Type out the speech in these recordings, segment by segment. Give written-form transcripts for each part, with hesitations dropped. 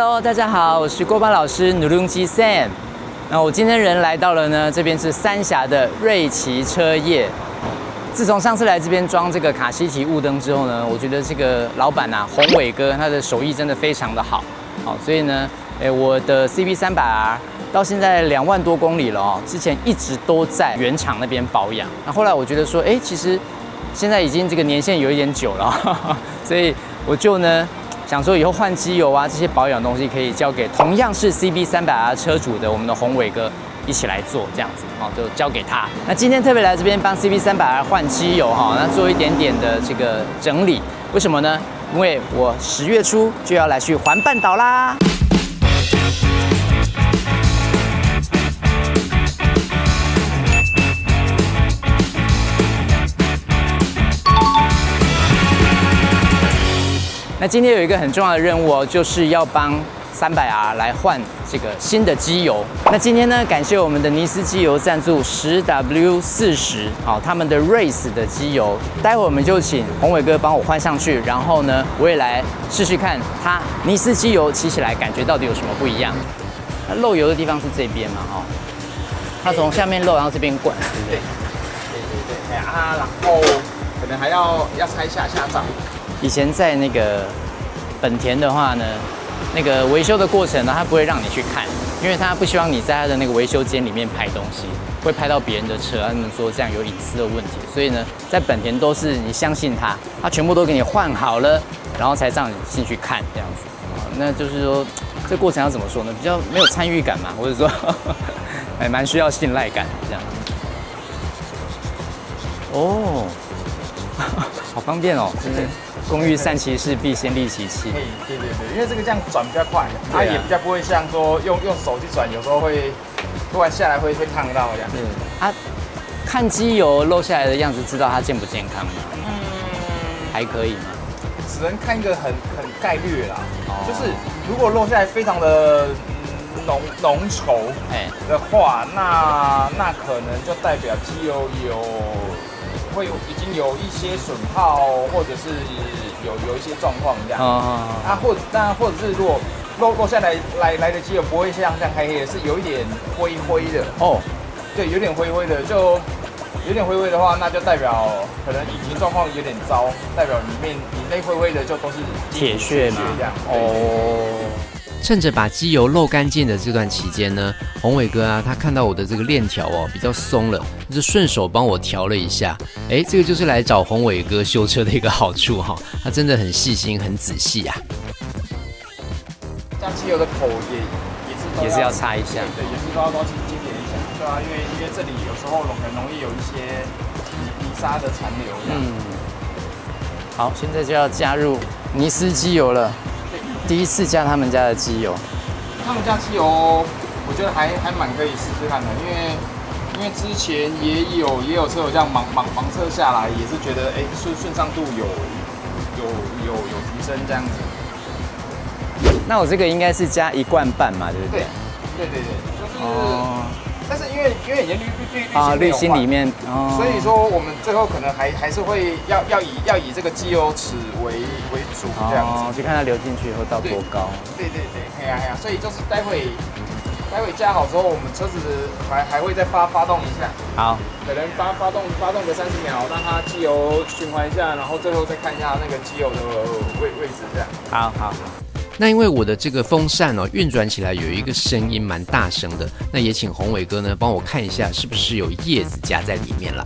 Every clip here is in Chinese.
Hello， 大家好，我是郭巴老师努隆基 Sam。那我今天人来到了呢，这边是三峡的瑞奇车业。自从上次来这边装这个卡西提雾灯之后呢，我觉得这个老板啊，宏伟哥他的手艺真的非常的好，所以呢，我的 CB300R 到现在2万多公里了哦，之前一直都在原厂那边保养。那后来我觉得说，其实现在已经这个年限有一点久了，所以我就呢想说以后换机油啊这些保养东西可以交给同样是 CB300R 车主的我们的宏伟哥一起来做，这样子就交给他。那今天特别来这边帮 CB300R 换机油那做一点点的这个整理。为什么呢？因为我10月初就要来去环半岛啦。那今天有一个很重要的任务就是要帮300R 来换这个新的机油。那今天呢，感谢我们的尼斯机油赞助 10W40，他们的 Race 的机油。待会我们就请宏伟哥帮我换上去，然后呢，我也来试试看它尼斯机油骑起来感觉到底有什么不一样。它漏油的地方是这边嘛，它从下面漏，然后这边灌，对不对？对，然后可能还要拆下罩。以前在那个本田的话呢，那个维修的过程呢，他不会让你去看，因为他不希望你在他的那个维修间里面拍东西，会拍到别人的车，他们说这样有隐私的问题。所以呢，在本田都是你相信他，他全部都给你换好了，然后才让你进去看这样子。那就是说，这过程要怎么说呢？比较没有参与感嘛，或者说还蛮需要信赖感这样。哦，好方便哦，真的。工欲善其事，必先利其器。对，因为这个这样转比较快，它也比较不会像说用手去转，有时候会突然下来会烫到这样。它看机油漏下来的样子，知道它健不健康吗？还可以吗？只能看一个很概略啦。就是如果漏下来非常的浓稠的话，那可能就代表机油已经有一些损耗，或者是有一些状况这样。或者是如果漏下来的机油不会像黑黑的，是有一点灰的。对，有点灰的，就有点灰的话，那就代表可能引擎状况有点糟，代表里内灰的就都是铁屑嘛这样。趁着把机油漏干净的这段期间呢，宏伟哥他看到我的这个链条比较松了，就顺手帮我调了一下。这个就是来找宏伟哥修车的一个好处他真的很细心很仔细啊。这样机油的口也是要擦一下，对，也是都要清洁一下，对啊，因为这里有时候很容易有一些泥沙的残留。好，现在就要加入尼斯机油了。第一次加他们家的机油，他们家机油我觉得还蛮可以试试看的，因为之前也有车友这样盲测下来，也是觉得顺畅度有提升这样子。那我这个应该是加1罐半嘛，对不对？对，就是但是因为已经滤芯里面，所以说我们最后可能还是会要以这个机油尺为主这样子，去看它流进去以后到多高。对，所以就是待会加好之后，我们车子还会再发动一下。好，可能发动个30秒，让它机油循环一下，然后最后再看一下那个机油的位置这样。好。那因为我的这个风扇运转起来有一个声音蛮大声的，那也请宏伟哥呢帮我看一下是不是有叶子夹在里面了。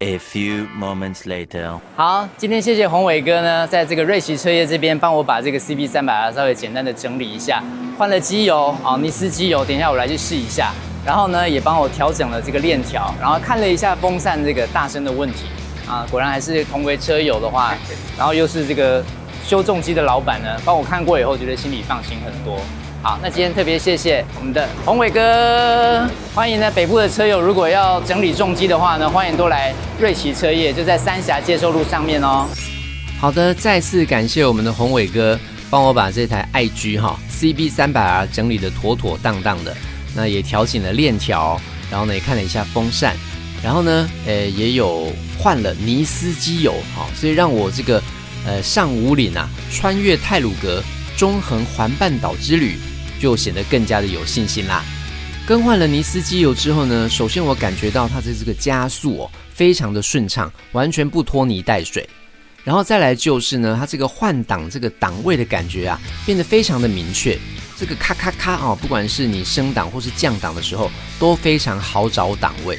A few moments later， 好，今天谢谢宏伟哥呢，在这个瑞奇车业这边帮我把这个 CB300R 稍微简单的整理一下，换了机油尼斯机油，等一下我来去试一下，然后呢也帮我调整了这个链条，然后看了一下风扇这个大声的问题果然还是同为车友的话，然后又是这个修重机的老板呢，帮我看过以后，觉得心里放心很多。好，那今天特别谢谢我们的宏伟哥，欢迎呢北部的车友，如果要整理重机的话呢，欢迎都来瑞奇车业，就在三峡接收路上面哦。好的，再次感谢我们的宏伟哥，帮我把这台爱 G CB300R 整理得妥妥当当的，那也调紧了链条，然后呢也看了一下风扇，然后呢也有换了尼斯机油，所以让我这个上武岭穿越太鲁阁中横环半岛之旅就显得更加的有信心啦。更换了尼斯机油之后呢，首先我感觉到它的这个加速非常的顺畅，完全不拖泥带水。然后再来就是呢，它这个换挡这个档位的感觉变得非常的明确。这个咔咔咔不管是你升档或是降档的时候，都非常好找档位。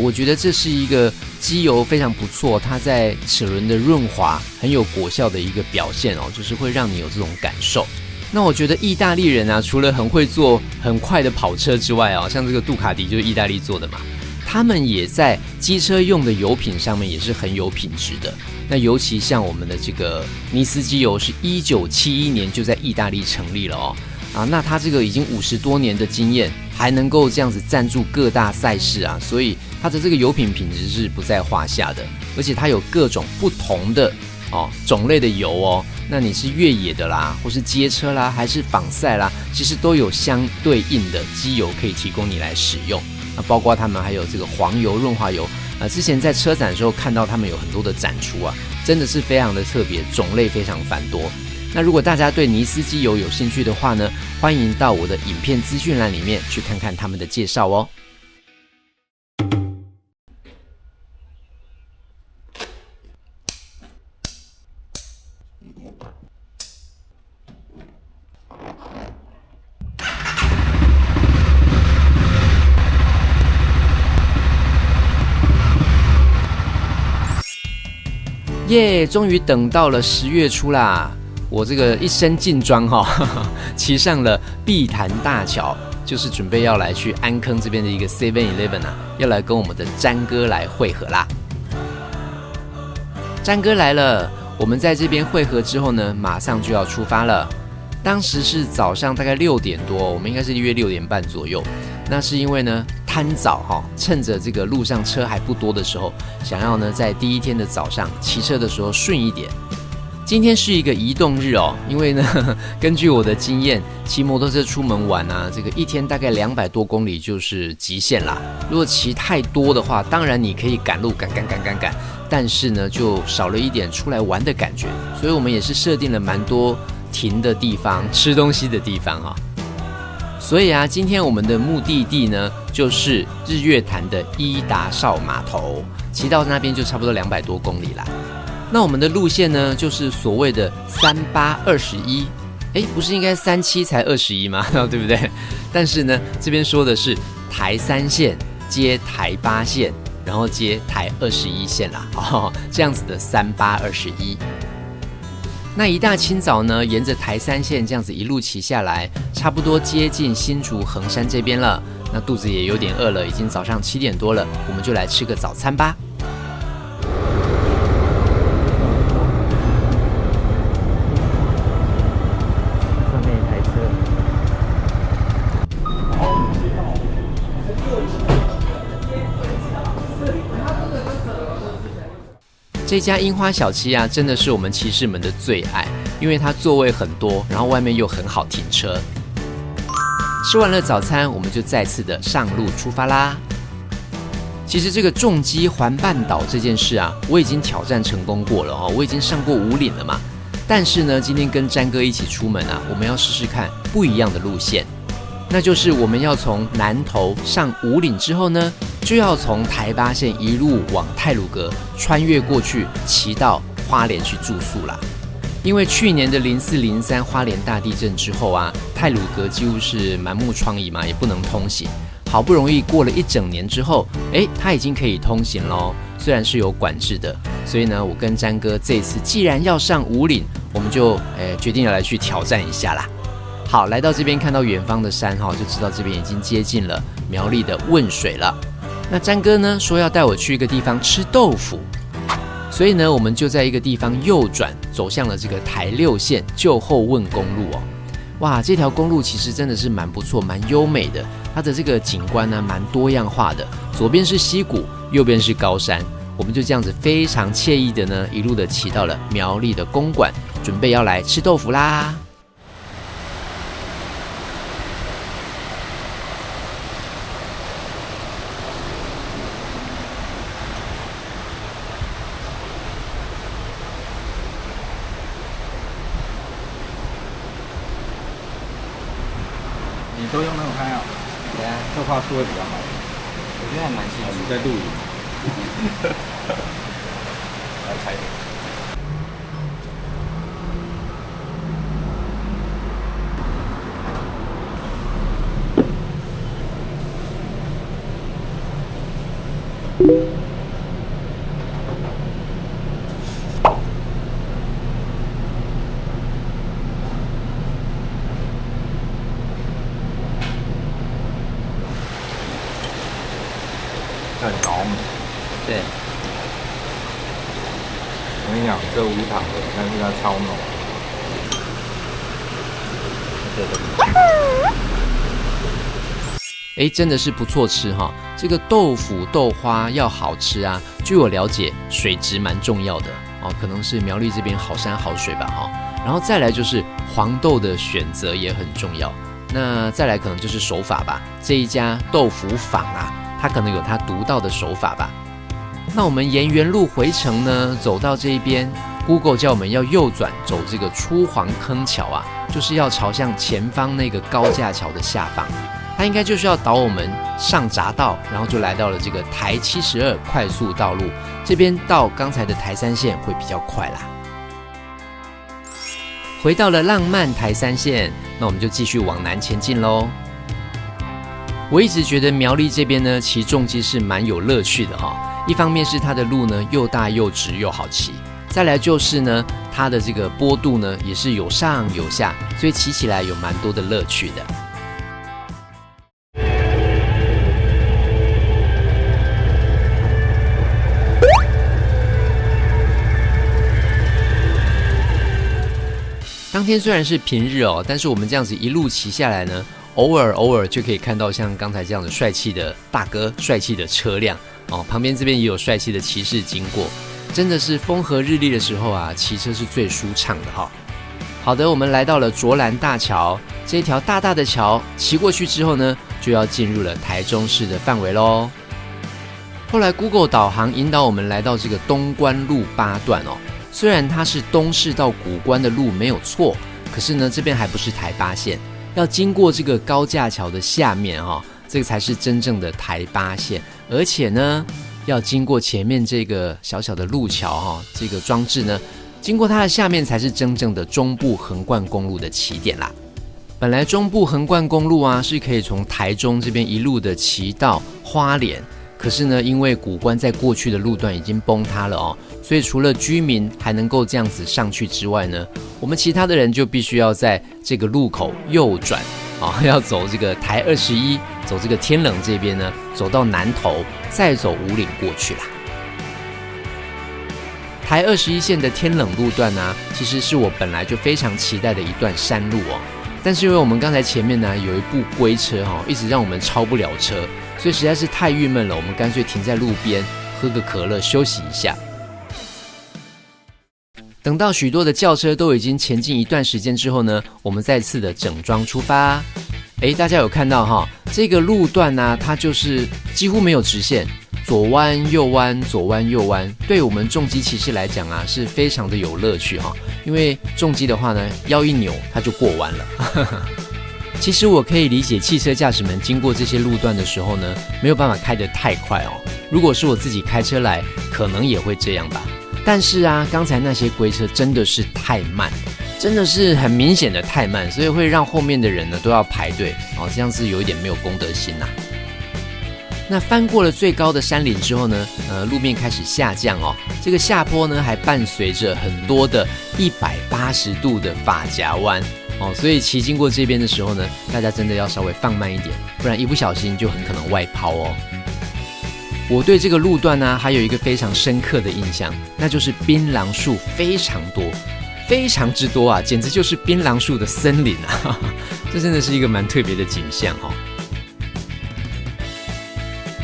我觉得这是一个机油非常不错，它在齿轮的润滑很有果效的一个表现就是会让你有这种感受。那我觉得意大利人除了很会做很快的跑车之外像这个杜卡迪就是意大利做的嘛，他们也在机车用的油品上面也是很有品质的。那尤其像我们的这个尼斯机油是1971年就在意大利成立了那它这个已经50多年的经验，还能够这样子赞助各大赛事所以它的这个油品品质是不在话下的。而且它有各种不同的种类的油那你是越野的啦，或是街车啦，还是仿赛啦，其实都有相对应的机油可以提供你来使用。包括他们还有这个黄油、润滑油之前在车展的时候看到他们有很多的展出真的是非常的特别，种类非常繁多。那如果大家对尼斯机油有兴趣的话呢，欢迎到我的影片资讯栏里面去看看他们的介绍终于等到了10月初啦！我这个一身劲装骑上了碧潭大桥，就是准备要来去安坑这边的一个 7-Eleven 要来跟我们的詹哥来会合啦。詹哥来了，我们在这边会合之后呢，马上就要出发了。当时是早上大概6点多，我们应该是约6点半左右。那是因为呢贪早趁着这个路上车还不多的时候，想要呢在第一天的早上骑车的时候顺一点。今天是一个移动日因为呢根据我的经验，骑摩托车出门玩这个一天大概200多公里就是极限啦。如果骑太多的话，当然你可以赶路赶，但是呢就少了一点出来玩的感觉。所以我们也是设定了蛮多停的地方、吃东西的地方所以今天我们的目的地呢，就是日月潭的伊达邵码头，骑到那边就差不多200多公里啦。那我们的路线呢，就是所谓的3821，不是应该37才21吗？对不对？但是呢，这边说的是台3线接台8线，然后接台21线啦，这样子的3821。那一大清早呢，沿着台3线这样子一路骑下来，差不多接近新竹横山这边了。那肚子也有点饿了，已经早上7点多了，我们就来吃个早餐吧。上面一台车。这家樱花小七真的是我们骑士们的最爱，因为它座位很多，然后外面又很好停车。吃完了早餐，我们就再次的上路出发啦。其实这个重机环半岛这件事我已经挑战成功过了我已经上过武岭了嘛。但是呢，今天跟詹哥一起出门我们要试试看不一样的路线，那就是我们要从南投上武岭之后呢，就要从台8线一路往太鲁阁穿越过去，骑到花莲去住宿啦。因为去年的04、03花莲大地震之后太鲁阁几乎是满目疮痍嘛，也不能通行。好不容易过了1整年之后，它已经可以通行咯，虽然是有管制的。所以呢，我跟詹哥这一次既然要上武岭，我们就决定要来去挑战一下啦。好，来到这边看到远方的山就知道这边已经接近了苗栗的汶水了。那詹哥呢说要带我去一个地方吃豆腐，所以呢我们就在一个地方右转，走向了这个台6线旧后汶公路哇，这条公路其实真的是蛮不错，蛮优美的，它的这个景观呢蛮多样化的，左边是溪谷，右边是高山。我们就这样子非常惬意的呢，一路的骑到了苗栗的公馆，准备要来吃豆腐啦。你都用那种开啊？对啊，特化数会比较好。我觉得还蛮清楚。你在录影。来开。很浓，对，我跟你讲，这无糖的，但是它超浓。哎，真的是不错吃哈！这个豆腐豆花要好吃啊，据我了解，水质蛮重要的哦，可能是苗栗这边好山好水吧哈。然后再来就是黄豆的选择也很重要，那再来可能就是手法吧。这一家豆腐坊啊，它可能有它独到的手法吧。那我们沿原路回程呢，走到这一边 ，Google 叫我们要右转走这个出黄坑桥啊，就是要朝向前方那个高架桥的下方。它应该就是要导我们上匝道，然后就来到了这个台72快速道路这边，到刚才的台3线会比较快啦。回到了浪漫台3线，那我们就继续往南前进咯。我一直觉得苗栗这边呢，骑重机是蛮有乐趣的哈。一方面是它的路呢又大又直又好骑，再来就是呢它的这个坡度呢也是有上有下，所以骑起来有蛮多的乐趣的。当天虽然是平日哦，但是我们这样子一路骑下来呢，偶尔就可以看到像刚才这样子帅气的大哥、帅气的车辆哦，旁边这边也有帅气的骑士经过，真的是风和日丽的时候啊，骑车是最舒畅的哈。好的，我们来到了卓兰大桥，这一条大大的桥，骑过去之后呢，就要进入了台中市的范围咯。后来 Google 导航引导我们来到这个东关路8段哦。虽然它是东市到古关的路没有错，可是呢，这边还不是台8线，要经过这个高架桥的下面哈，这个才是真正的台8线，而且呢，要经过前面这个小小的路桥哈，这个装置呢，经过它的下面才是真正的中部横贯公路的起点啦。本来中部横贯公路啊，是可以从台中这边一路的骑到花莲。可是呢，因为古关在过去的路段已经崩塌了哦，所以除了居民还能够这样子上去之外呢，我们其他的人就必须要在这个路口右转啊，要走这个台21，走这个天冷这边呢，走到南投，再走武岭过去啦。台21线的天冷路段啊，其实是我本来就非常期待的一段山路哦，但是因为我们刚才前面呢有一部龟车哈，一直让我们超不了车。所以实在是太郁闷了，我们干脆停在路边喝个可乐休息一下。等到许多的轿车都已经前进一段时间之后呢，我们再次的整装出发。大家有看到哈，这个路段呢，它就是几乎没有直线，左弯右弯，左弯右弯。对我们重机骑士来讲啊，是非常的有乐趣哈，因为重机的话呢，腰一扭它就过弯了。其实我可以理解汽车驾驶们经过这些路段的时候呢，没有办法开得太快哦。如果是我自己开车来，可能也会这样吧。但是啊，刚才那些龟车真的是太慢，真的是很明显的太慢，所以会让后面的人呢都要排队哦，这样是有一点没有公德心呐。那翻过了最高的山岭之后呢，路面开始下降哦。这个下坡呢，还伴随着很多的180度的发夹弯。所以骑经过这边的时候呢，大家真的要稍微放慢一点，不然一不小心就很可能外抛哦。我对这个路段呢，还有一个非常深刻的印象，那就是槟榔树非常多，非常之多啊，简直就是槟榔树的森林啊！这真的是一个蛮特别的景象哦。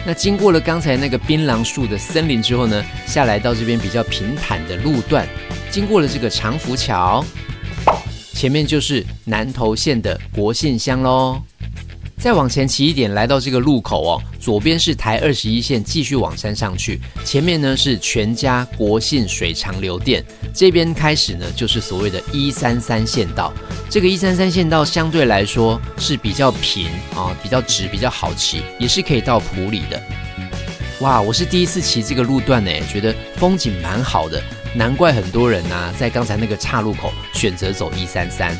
那经过了刚才那个槟榔树的森林之后呢，下来到这边比较平坦的路段，经过了这个长福桥。前面就是南投县的国姓乡咯。再往前骑一点，来到这个路口哦，左边是台21线，继续往山上去，前面呢是全家国信水长流店，这边开始呢就是所谓的133线道。这个133线道相对来说是比较平啊，比较直，比较好骑，也是可以到埔里的。哇，我是第一次骑这个路段呢，觉得风景蛮好的，难怪很多人啊在刚才那个岔路口选择走133。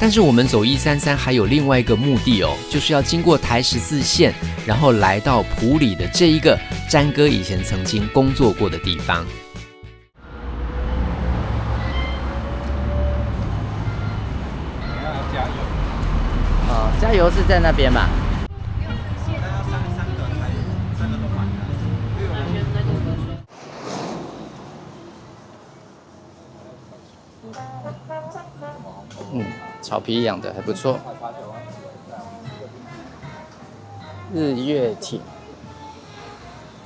但是我们走133还有另外一个目的哦，就是要经过台14线，然后来到埔里的这一个詹哥以前曾经工作过的地方。加油！加油是在那边吧？草皮养的还不错。日月町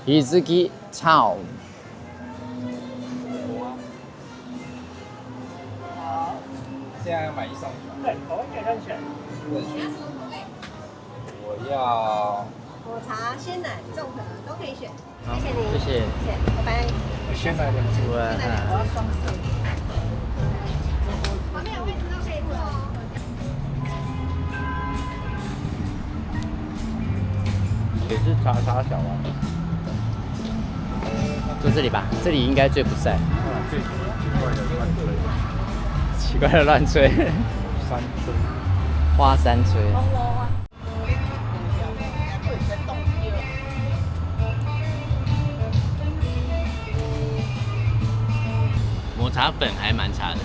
，Izuki Town。现在要买1送1。对，口味可以任选。我要果茶、鲜奶、综合都可以选。好，谢谢您，谢谢。谢谢，拜拜。鲜奶2支。我我要双色。旁边有位置都可以坐哦。也是茶小丸，就这里吧，这里应该最不晒。最奇怪的乱吹，山吹，花山吹。抹茶粉还蛮茶的，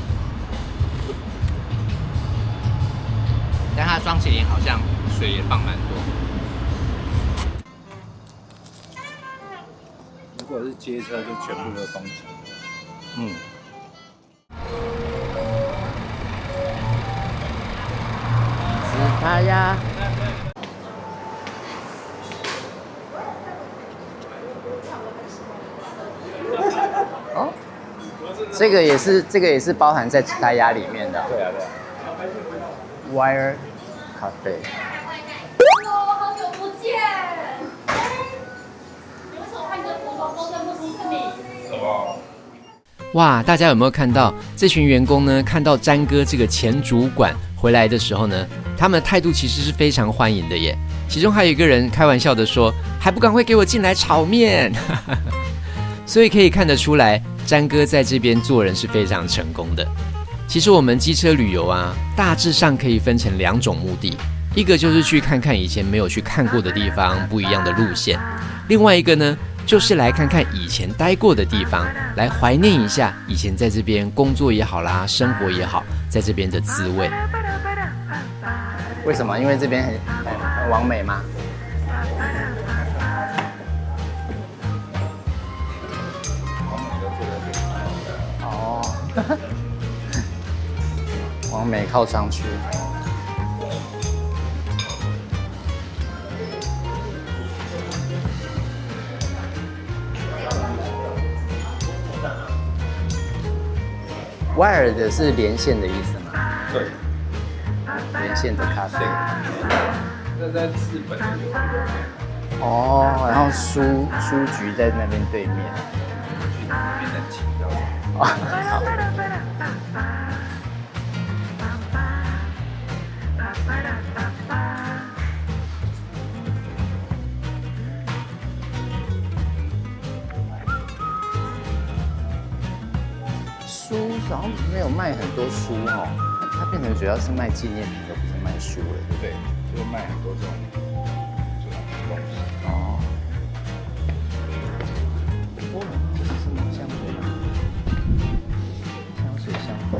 但它双麒麟好像水也放蛮多。如果是街车，就全部都东西。是它呀。哦，这个也是包含在它鸭里面的。对啊。Wire 咖啡。Hello， 好久不见。你为什么换个服装都认不出是你？什么？哇，大家有没有看到这群员工呢？看到詹哥这个前主管回来的时候呢，他们的态度其实是非常欢迎的耶。其中还有一个人开玩笑的说：“还不赶快给我进来炒面！”所以可以看得出来，詹哥在这边做人是非常成功的。其实我们机车旅游啊，大致上可以分成2种目的，一个就是去看看以前没有去看过的地方，不一样的路线；另外一个呢，就是来看看以前待过的地方，来怀念一下以前在这边工作也好啦，生活也好，在这边的滋味。为什么？因为这边很完美吗？哦，完美靠上去。Wire 的是连线的意思吗？对。连线的咖啡。这在日本有。哦，然后书局在那边对面。变成青椒。哦，好。书好像没有卖很多书哦，它变成主要是卖纪念品，而不是卖书了。对，就是卖很多这种东西。哦。哦，这是什么香水吗？香水香氛。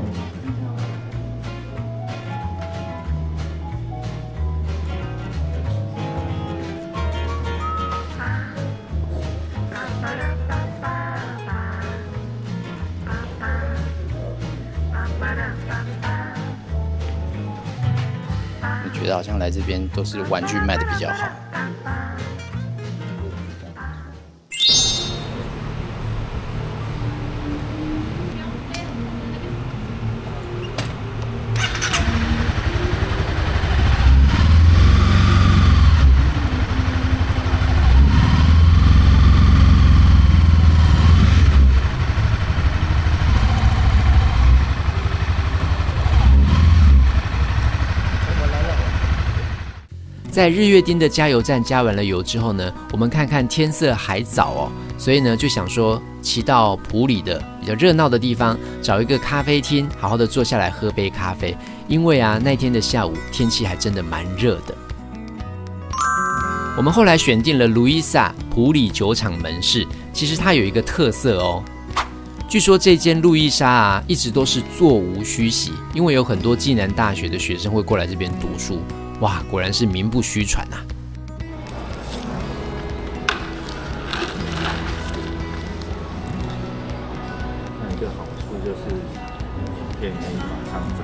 觉得好像来这边都是玩具卖的比较好。在日月町的加油站加完了油之后呢，我们看看天色还早哦，所以呢就想说骑到埔里的比较热闹的地方，找一个咖啡厅，好好的坐下来喝杯咖啡。因为啊那天的下午天气还真的蛮热的。我们后来选定了路易莎埔里酒厂门市，其实它有一个特色哦。据说这间路易莎啊，一直都是座无虚席，因为有很多暨南大学的学生会过来这边读书。哇，果然是名不虚传啊！那一个好处就是影片可以马上整。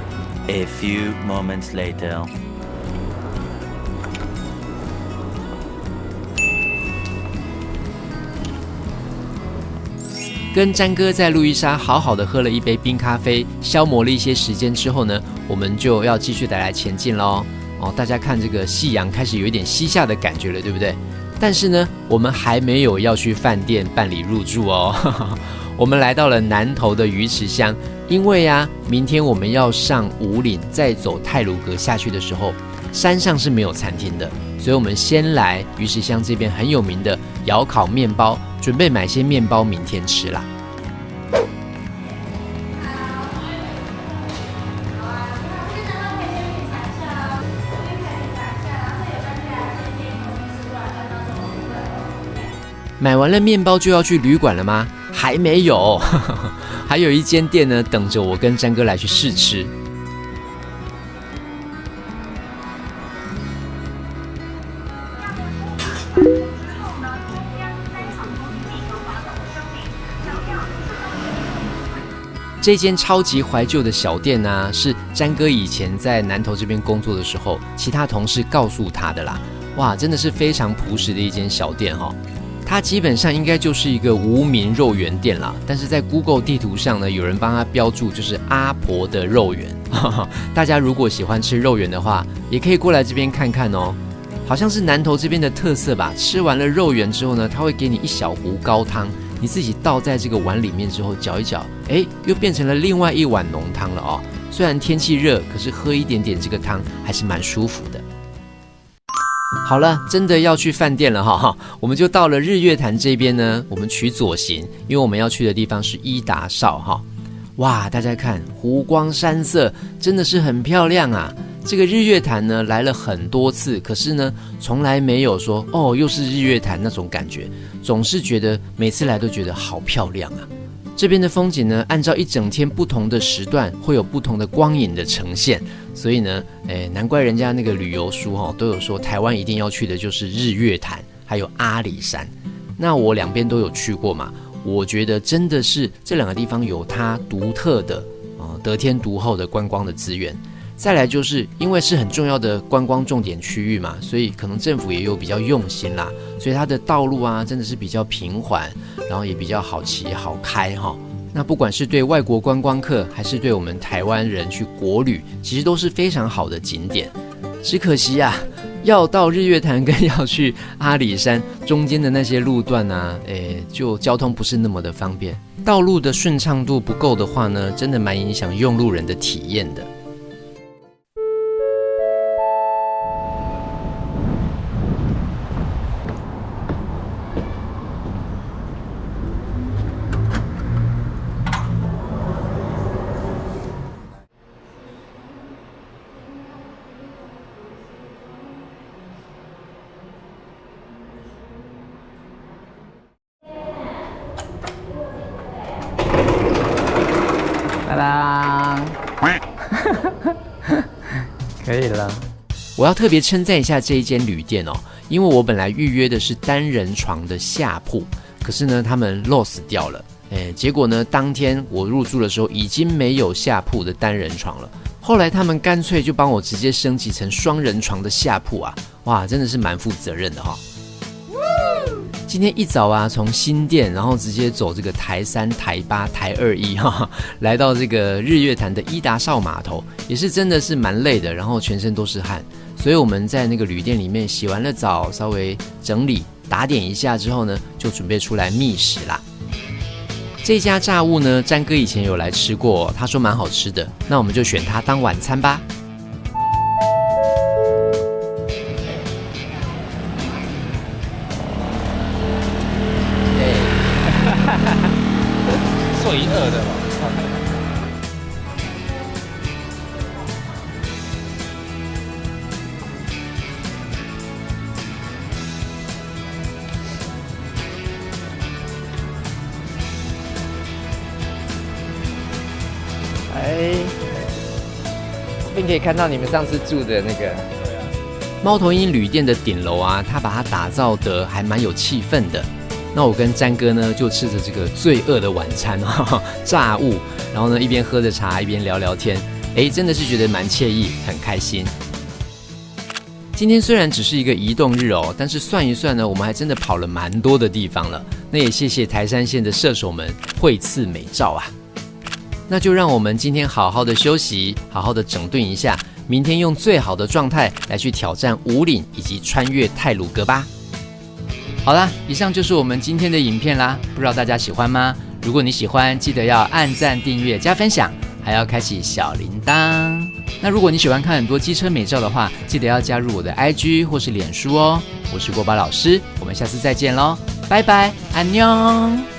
A few moments later. 跟詹哥在路易莎好好的喝了一杯冰咖啡，消磨了一些时间之后呢，我们就要继续的来前进咯。大家看这个夕阳开始有一点西下的感觉了，对不对？但是呢，我们还没有要去饭店办理入住哦。我们来到了南投的鱼池乡，因为啊，明天我们要上武岭，再走太鲁阁下去的时候，山上是没有餐厅的，所以我们先来鱼池乡这边很有名的窑烤面包，准备买些面包明天吃啦。买完了面包就要去旅馆了吗？还没有，还有一间店呢，等着我跟詹哥来去试吃。这间超级怀旧的小店呢，是詹哥以前在南投这边工作的时候，其他同事告诉他的啦。哇，真的是非常朴实的一间小店哦。它基本上应该就是一个无名肉圆店啦，但是在 Google 地图上呢，有人帮它标注就是阿婆的肉圆。大家如果喜欢吃肉圆的话，也可以过来这边看看哦。好像是南投这边的特色吧。吃完了肉圆之后呢，它会给你一小壶高汤，你自己倒在这个碗里面之后搅一搅，又变成了另外一碗浓汤了哦。虽然天气热，可是喝一点点这个汤还是蛮舒服的。好了，真的要去饭店了哈，我们就到了日月潭这边呢，我们取左行，因为我们要去的地方是伊达邵哈。哇，大家看湖光山色，真的是很漂亮啊！这个日月潭呢来了很多次，可是呢从来没有说又是日月潭那种感觉，总是觉得每次来都觉得好漂亮啊。这边的风景呢，按照一整天不同的时段会有不同的光影的呈现，所以呢，难怪人家那个旅游书都有说台湾一定要去的就是日月潭，还有阿里山。那我两边都有去过嘛，我觉得真的是这两个地方有它独特的得天独厚的观光的资源。再来就是因为是很重要的观光重点区域嘛，所以可能政府也有比较用心啦，所以它的道路啊真的是比较平缓，然后也比较好骑好开哈。那不管是对外国观光客，还是对我们台湾人去国旅，其实都是非常好的景点。只可惜啊，要到日月潭跟要去阿里山中间的那些路段啊，就交通不是那么的方便，道路的顺畅度不够的话呢，真的蛮影响用路人的体验的。可以了。我要特别称赞一下这一间旅店哦，因为我本来预约的是单人床的下铺，可是呢他们 lost 掉了，结果呢当天我入住的时候已经没有下铺的单人床了，后来他们干脆就帮我直接升级成双人床的下铺啊，哇，真的是蛮负责任的哈。今天一早啊，从新店，然后直接走这个台3、台8、台21来到这个日月潭的伊达邵码头，也是真的是蛮累的，然后全身都是汗，所以我们在那个旅店里面洗完了澡，稍微整理打点一下之后呢，就准备出来觅食啦。这家炸物呢，詹哥以前有来吃过，他说蛮好吃的，那我们就选它当晚餐吧。可以看到你们上次住的那个猫头鹰旅店的顶楼啊，它把它打造得还蛮有气氛的。那我跟詹哥呢就吃着这个罪恶的晚餐炸物，然后呢一边喝着茶一边聊聊天，真的是觉得蛮惬意，很开心。今天虽然只是一个移动日哦，但是算一算呢，我们还真的跑了蛮多的地方了。那也谢谢台山县的射手们绘赐美照啊。那就让我们今天好好的休息，好好的整顿一下，明天用最好的状态来去挑战武岭以及穿越太鲁阁吧。好啦，以上就是我们今天的影片啦，不知道大家喜欢吗？如果你喜欢，记得要按赞、订阅、加分享，还要开启小铃铛。那如果你喜欢看很多机车美照的话，记得要加入我的 IG 或是脸书哦。我是锅巴老师，我们下次再见咯，拜拜，安妞。